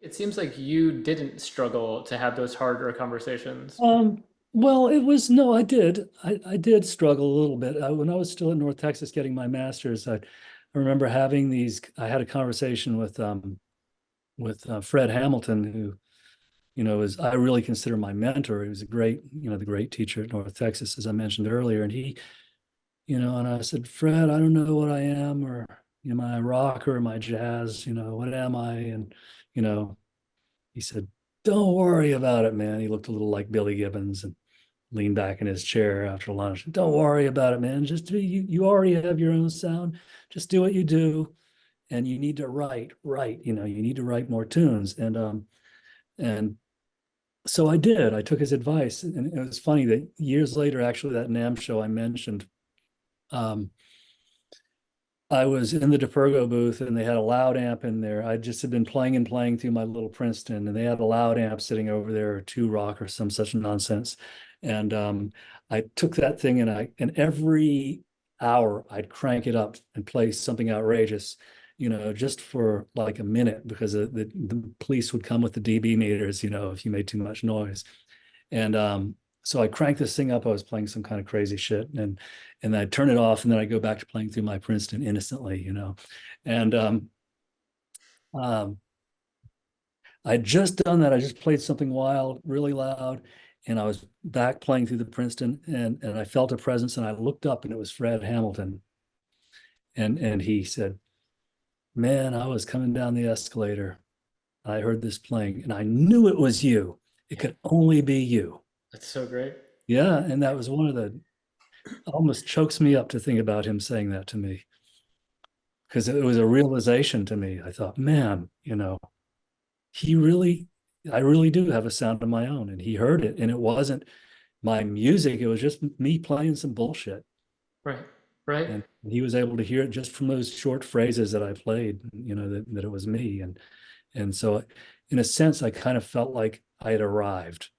It seems like you didn't struggle to have those harder conversations. Um, well, it was no, I did. I did struggle a little bit. When I was still in North Texas getting my master's, I remember having these. I had a conversation with Fred Hamilton, who is I really consider my mentor. He was a great, the great teacher at North Texas, as I mentioned earlier. And and I said, Fred, I don't know what I am, or am I rock or am I jazz? What am I? And you know, he said, don't worry about it, man. He looked a little like Billy Gibbons and leaned back in his chair after lunch. Don't worry about it, man. Just do you already have your own sound. Just do what you do. And you need to write, you need to write more tunes. And so I did. I took his advice. And it was funny that years later, actually, that NAMM show I mentioned, um, I was in the DePergo booth and they had a loud amp in there. I just had been playing and playing through my little Princeton, and they had a loud amp sitting over there, or two rock or some such nonsense. And I took that thing and every hour I'd crank it up and play something outrageous, just for like a minute, because the police would come with the dB meters, if you made too much noise. And so I cranked this thing up. I was playing some kind of crazy shit, and I'd turn it off, and then I go back to playing through my Princeton innocently. And um, I'd just done that. I just played something wild, really loud, and I was back playing through the Princeton, and I felt a presence, and I looked up, and it was Fred Hamilton, and he said, "Man, I was coming down the escalator. I heard this playing, and I knew it was you. It Yeah, could only be you." that's so great. Yeah, and that was one of the almost chokes me up to think about him saying that to me, because it was a realization to me. I thought, man, he really, I really do have a sound of my own. And he heard it. And it wasn't my music, it was just me playing some bullshit. Right, right. And he was able to hear it just from those short phrases that I played, that it was me. And so, in a sense, I kind of felt like I had arrived.